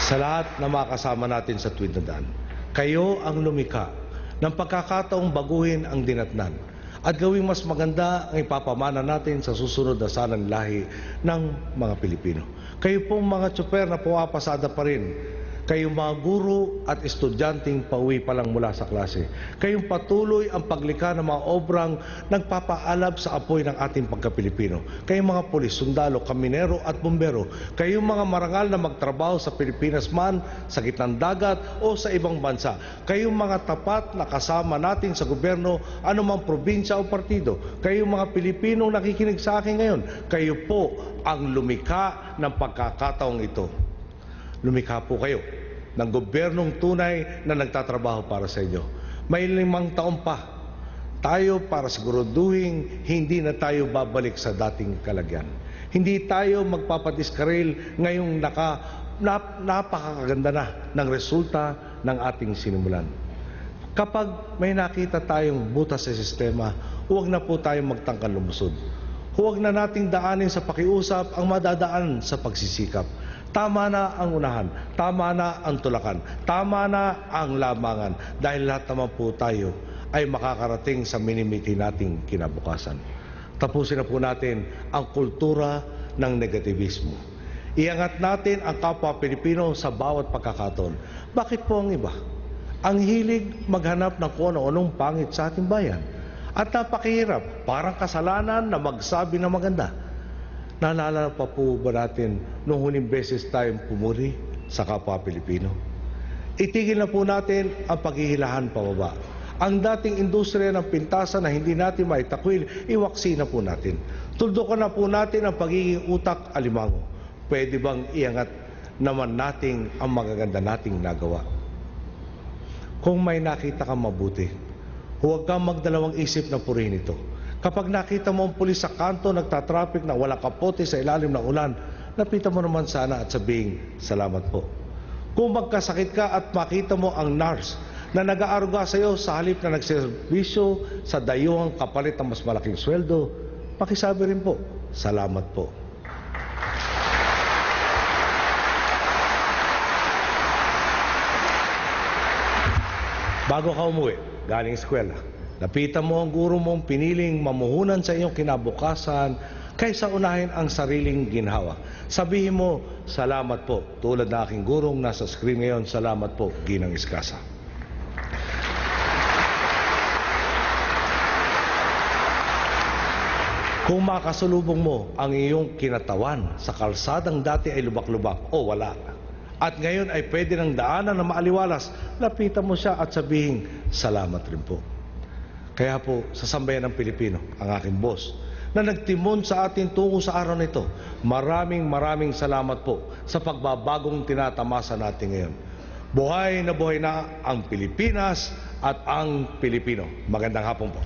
Sa lahat na makasama natin sa tuwid na daan, kayo ang lumikha ng pagkakataong baguhin ang dinatnan at gawing mas maganda ang ipapamana natin sa susunod na sanang lahi ng mga Pilipino. Kayo pong mga tsuper na pumapasada pa rin, kayong mga guro at estudyanteng pauwi pa lang mula sa klase, kayong patuloy ang paglikha ng mga obrang nagpapaalab sa apoy ng ating pagka-Pilipino, kayong mga pulis, sundalo, kaminero at bumbero, kayong mga marangal na magtrabaho sa Pilipinas man, sa gitnang dagat o sa ibang bansa, kayong mga tapat na kasama natin sa gobyerno, anumang probinsya o partido, kayong mga Pilipinong nakikinig sa akin ngayon, kayo po ang lumikha ng pagkakataong ito. Lumikha po kayo ng gobyernong tunay na nagtatrabaho para sa inyo. May 5 taon pa tayo para siguraduhin hindi na tayo babalik sa dating kalagyan. Hindi tayo magpapadiskaril ngayong napakaganda na ng resulta ng ating sinimulan. Kapag may nakita tayong butas sa sistema, huwag na po tayong magtangkang lumusod. Huwag na nating daanin sa pakiusap ang madadaan sa pagsisikap. Tama na ang unahan, tama na ang tulakan, tama na ang lamangan dahil lahat naman po tayo ay makakarating sa minimiti nating kinabukasan. Tapusin na po natin ang kultura ng negativismo. Iangat natin ang kapwa Pilipino sa bawat pagkakataon. Bakit po ang iba? Ang hilig maghanap ng kung ano-anong pangit sa ating bayan. At napakahirap, parang kasalanan na magsabi ng maganda. Naalala pa po ba natin nung huling beses tayong pumuri sa kapwa Pilipino? Itigil na po natin ang paghihilahan pababa. Ang dating industriya ng pintasan na hindi natin maitakwil, iwaksi na po natin. Tuldukan na po natin ang pagiging utak alimango. Pwede bang iangat naman natin ang magaganda nating nagawa? Kung may nakita kang mabuti, huwag kang magdalawang isip na purihin ito. Kapag nakita mo ang pulis sa kanto nagtatraffic na walang kapote sa ilalim ng ulan, lapitan mo naman sana at sabihin, salamat po. Kung magkasakit ka at makita mo ang nurse na nag-aaruga sa iyo sa halip na nagserbisyo sa dayuhang kapalit ng mas malaking sweldo, pakisabi rin po, salamat po. Bago ka umuwi, galing eskwela, lapitan mo ang guro mong piniling mamuhunan sa iyong kinabukasan kaysa unahin ang sariling ginhawa. Sabihin mo, salamat po. Tulad na aking gurong nasa screen ngayon, salamat po, Ginang Iskasa. Kung makasalubong mo ang iyong kinatawan sa kalsadang dati ay lubak-lubak o wala, at ngayon ay pwede ng daanan na maaliwalas, lapitan mo siya at sabihin, salamat rin po. Kaya po, sa sambayan ng Pilipino, ang aking boss, na nagtimon sa atin tungo sa araw nito, maraming salamat po sa pagbabagong tinatamasa natin ngayon. Buhay na ang Pilipinas at ang Pilipino. Magandang hapon po.